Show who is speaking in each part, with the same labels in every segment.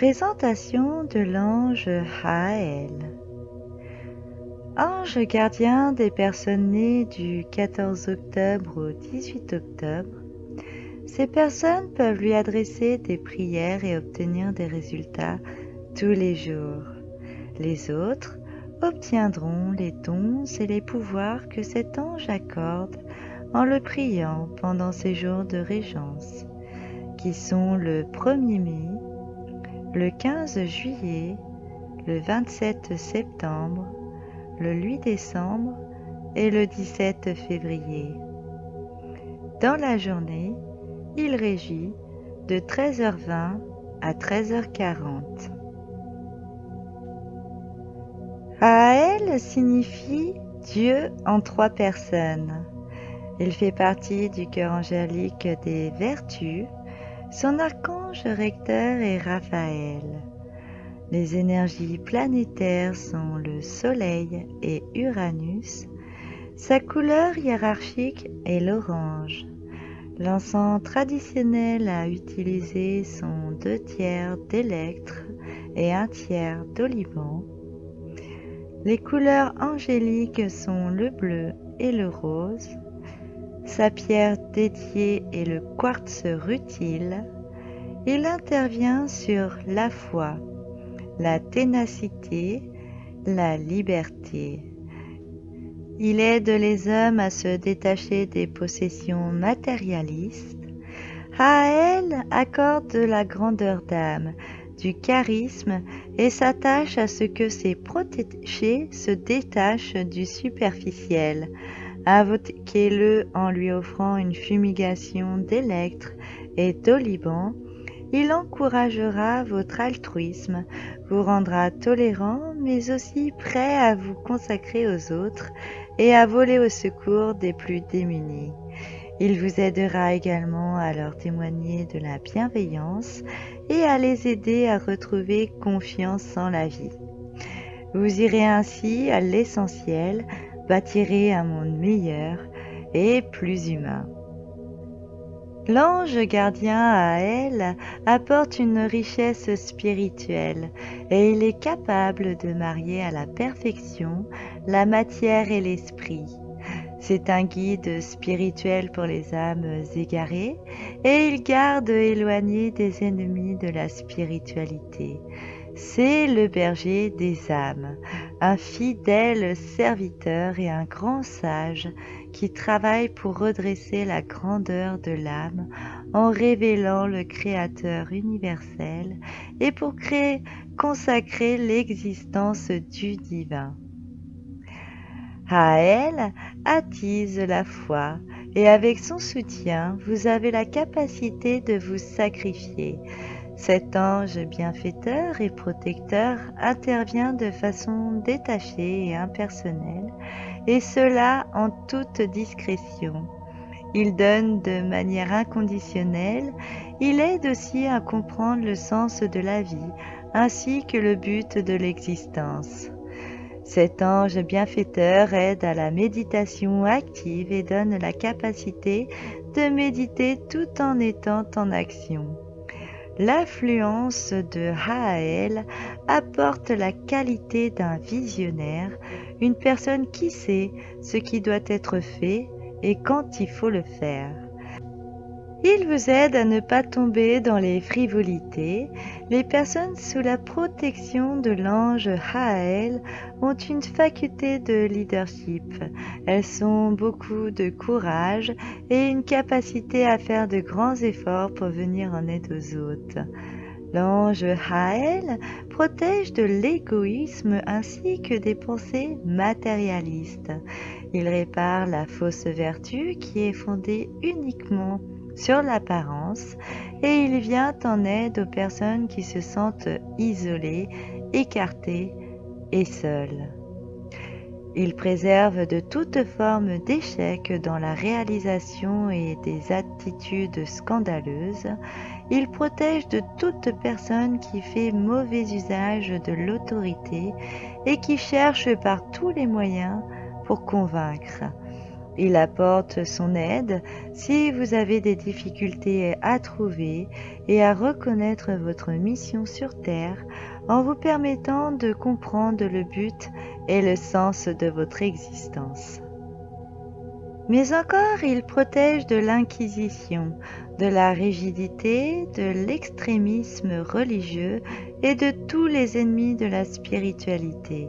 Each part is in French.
Speaker 1: Présentation de l'ange Raël. Ange gardien des personnes nées du 14 octobre au 18 octobre, ces personnes peuvent lui adresser des prières et obtenir des résultats tous les jours. Les autres obtiendront les dons et les pouvoirs que cet ange accorde en le priant pendant ces jours de régence, qui sont le 1er mai, le 15 juillet, le 27 septembre, le 8 décembre et le 17 février. Dans la journée, il régit de 13h20 à 13h40. Raël signifie Dieu en 3 personnes. Il fait partie du cœur angélique des vertus. Son archange recteur est Raphaël. Les énergies planétaires sont le Soleil et Uranus. Sa couleur hiérarchique est l'orange. L'encens traditionnel à utiliser sont 2/3 d'électre et 1/3 d'oliban. Les couleurs angéliques sont le bleu et le rose. Sa pierre dédiée est le quartz rutile. Il intervient sur la foi, la ténacité, la liberté. Il aide les hommes à se détacher des possessions matérialistes. Raël accorde de la grandeur d'âme, du charisme et s'attache à ce que ses protégés se détachent du superficiel. Invoquez-le en lui offrant une fumigation d'électre et d'oliban. Il encouragera votre altruisme, vous rendra tolérant, mais aussi prêt à vous consacrer aux autres et à voler au secours des plus démunis. Il vous aidera également à leur témoigner de la bienveillance et à les aider à retrouver confiance en la vie. Vous irez ainsi à l'essentiel, bâtirez un monde meilleur et plus humain. L'ange gardien Raël apporte une richesse spirituelle et il est capable de marier à la perfection la matière et l'esprit. C'est un guide spirituel pour les âmes égarées et il garde éloigné des ennemis de la spiritualité. C'est le berger des âmes, un fidèle serviteur et un grand sage qui travaille pour redresser la grandeur de l'âme en révélant le Créateur universel et pour consacrer l'existence du divin. Raël attise la foi et avec son soutien, vous avez la capacité de vous sacrifier. Cet ange bienfaiteur et protecteur intervient de façon détachée et impersonnelle, et cela en toute discrétion. Il donne de manière inconditionnelle, il aide aussi à comprendre le sens de la vie, ainsi que le but de l'existence. Cet ange bienfaiteur aide à la méditation active et donne la capacité de méditer tout en étant en action. L'influence de Raël apporte la qualité d'un visionnaire, une personne qui sait ce qui doit être fait et quand il faut le faire. Il vous aide à ne pas tomber dans les frivolités. Les personnes sous la protection de l'ange Raël ont une faculté de leadership. Elles ont beaucoup de courage et une capacité à faire de grands efforts pour venir en aide aux autres. L'ange Raël protège de l'égoïsme ainsi que des pensées matérialistes. Il répare la fausse vertu qui est fondée uniquement sur l'apparence et il vient en aide aux personnes qui se sentent isolées, écartées et seules. Il préserve de toute forme d'échec dans la réalisation et des attitudes scandaleuses. Il protège de toute personne qui fait mauvais usage de l'autorité et qui cherche par tous les moyens pour convaincre. Il apporte son aide si vous avez des difficultés à trouver et à reconnaître votre mission sur Terre en vous permettant de comprendre le but et le sens de votre existence. Mais encore, il protège de l'inquisition, de la rigidité, de l'extrémisme religieux et de tous les ennemis de la spiritualité.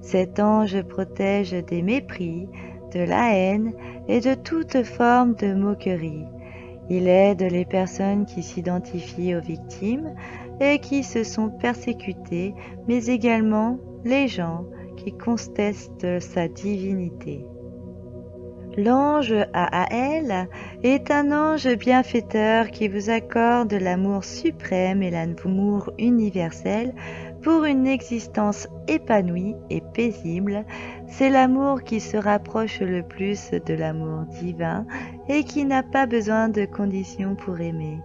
Speaker 1: Cet ange protège des mépris, de la haine et de toute forme de moquerie. Il aide les personnes qui s'identifient aux victimes et qui se sont persécutées, mais également les gens qui contestent sa divinité. L'ange Aaël est un ange bienfaiteur qui vous accorde l'amour suprême et l'amour universel pour une existence épanouie et paisible. C'est l'amour qui se rapproche le plus de l'amour divin et qui n'a pas besoin de conditions pour aimer.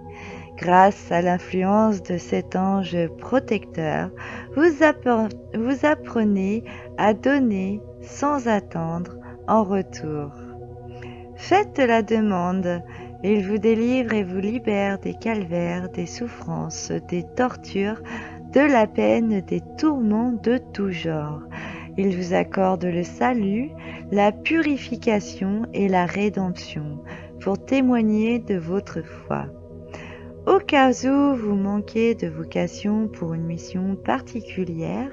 Speaker 1: Grâce à l'influence de cet ange protecteur, vous apprenez à donner sans attendre en retour. Faites la demande, il vous délivre et vous libère des calvaires, des souffrances, des tortures, de la peine, des tourments de tout genre. Il vous accorde le salut, la purification et la rédemption pour témoigner de votre foi. Au cas où vous manquez de vocation pour une mission particulière,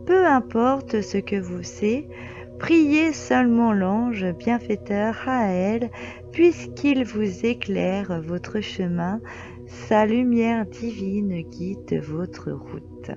Speaker 1: peu importe ce que vous savez, priez seulement l'ange bienfaiteur Aaël, puisqu'il vous éclaire votre chemin, sa lumière divine guide votre route.